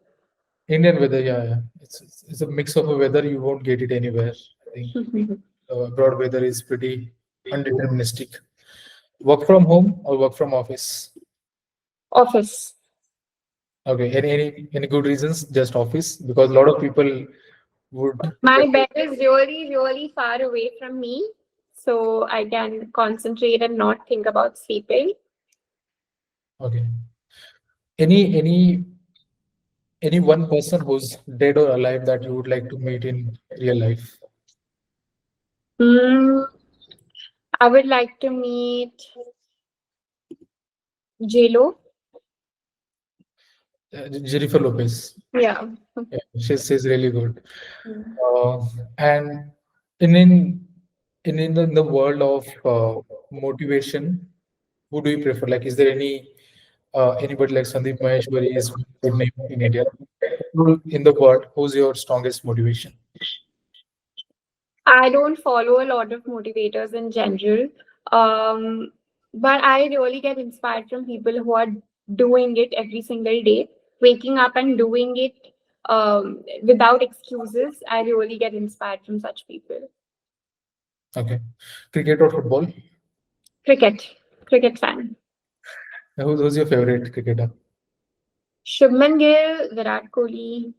Indian weather, yeah, yeah, it's a mix of a weather you won't get it anywhere. I think abroad weather is pretty undeterministic. Work from home or work from office? Office. Okay. Any good reasons? Just office? Because a lot of people would. My bed is really, really far away from me, so I can concentrate and not think about sleeping. Okay. Any any one person who's dead or alive that you would like to meet in real life? Mm, I would like to meet JLo. Jennifer Lopez. Yeah. Yeah, she's really good. Mm. And in in in the world of motivation, who do you prefer? Like, is there anybody like Sandeep Maheshwari is a good name in India? In the world, who's your strongest motivation? I don't follow a lot of motivators in general, um, but I really get inspired from people who are doing it every single day, waking up and doing it without excuses. I really get inspired from such people. Okay. Cricket or football? Cricket, cricket fan. Who's your favorite cricketer? Shubman Gill, Virat Kohli.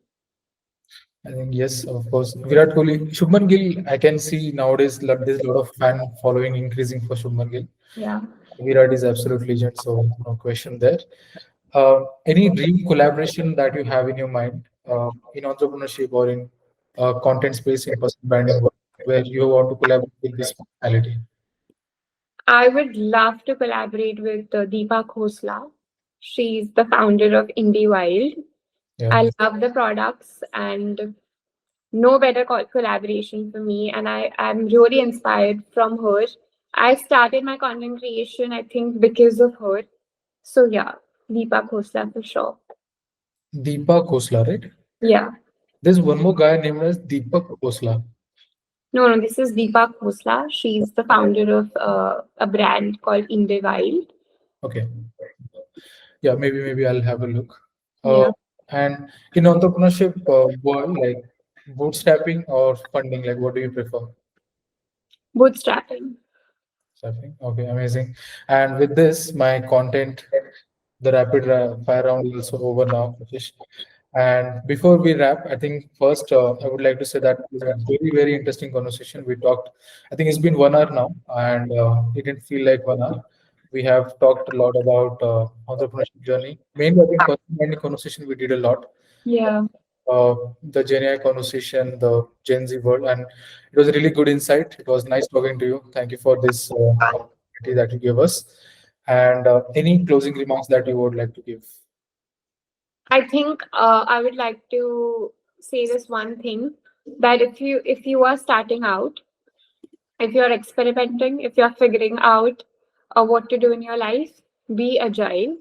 I think yes, of course. Virat Kohli, Shubman Gill. I can see nowadays there's a lot of fan following increasing for Shubman Gill. Yeah. Virat is absolute legend, so no question there. Any dream collaboration that you have in your mind in entrepreneurship or in content space in personal branding work, where you want to collaborate with this personality? I would love to collaborate with Deepak Khosla. She's the founder of Indie Wild. Yeah. I love the products and no better collaboration for me. And I'm really inspired from her. I started my content creation, I think, because of her. So yeah, Deepak Khosla for sure. Deepak Khosla, right? Yeah. There's one more guy named as Deepak Khosla. No, no, this is Deepak Khosla. She's the founder of a brand called Indie Wild. Okay. Yeah, maybe I'll have a look. Uh, Yeah. and in entrepreneurship world, like bootstrapping or funding, like what do you prefer? Bootstrapping. Bootstrapping. Okay, amazing. And with this, my content, the rapid fire round is also over now, Kashish. And before we wrap, I think first I would like to say that it was a very interesting conversation. We talked, I think it's been 1 hour now, and it didn't feel like 1 hour. We have talked a lot about entrepreneurship journey. Mainly, I think personal branding conversation we did a lot. Yeah. The GenAI conversation, the Gen Z world, and it was a really good insight. It was nice talking to you. Thank you for this opportunity that you gave us. And any closing remarks that you would like to give? I think I would like to say this one thing that if you are starting out, if you're experimenting, if you're figuring out what to do in your life, be agile.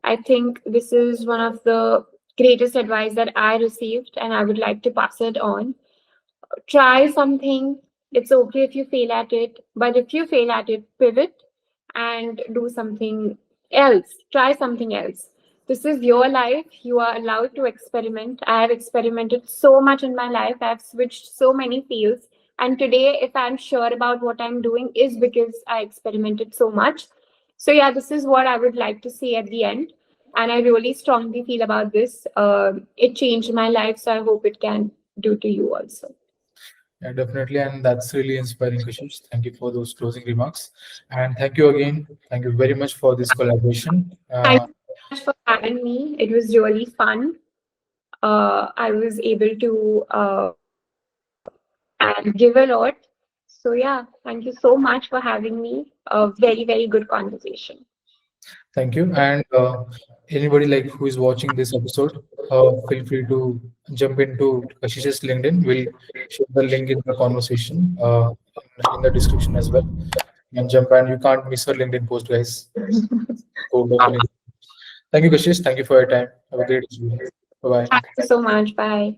I think this is one of the greatest advice that I received, and I would like to pass it on. Try something. It's okay if you fail at it, but if you fail at it, pivot and do something else. Try something else. This is your life. You are allowed to experiment. I have experimented so much in my life. I've switched so many fields. And today, if I'm sure about what I'm doing, is because I experimented so much. So, yeah, this is what I would like to say at the end. And I really strongly feel about this. It changed my life. So, I hope it can do to you also. Yeah, definitely. And that's really inspiring, Kashish. Thank you for those closing remarks. And thank you again. Thank you very much for this collaboration. Thank you so much for having me. It was really fun. I was able to and give a lot. So yeah, thank you so much for having me. A very, very good conversation. Thank you. And Anybody like who is watching this episode, feel free to jump into Kashish's LinkedIn. We'll share the link in the conversation in the description as well. And jump, and you can't miss her LinkedIn post, guys. Go definitely. Thank you, Kashish. Thank you for your time. Have a great day. Bye bye. Thank you so much. Bye.